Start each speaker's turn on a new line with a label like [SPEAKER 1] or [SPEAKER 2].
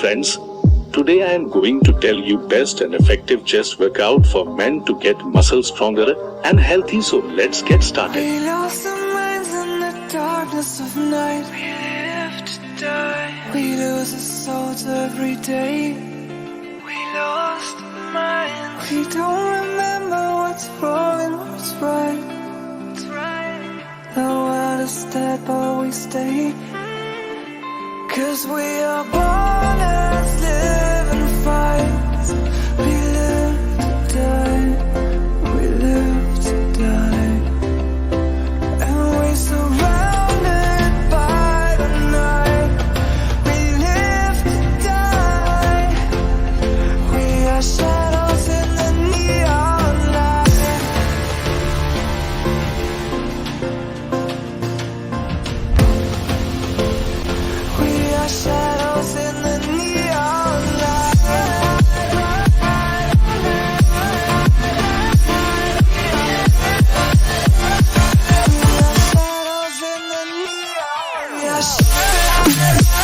[SPEAKER 1] friends. Today I am going to tell you best and effective chest workout for men to get muscles stronger and healthy. So let's get started.
[SPEAKER 2] We lost our minds in the darkness of night. We live to die. We lose our souls every day. We lost our minds. We don't remember what's wrong and what's right. The world is dead but we stay. 'Cause we are born as living fights. We live to die. We live to die. And we're surrounded by the night. We live to die. We are shadows in the neon light. We are shadows in the neon light. We are shadows in the neon light. We are shadows.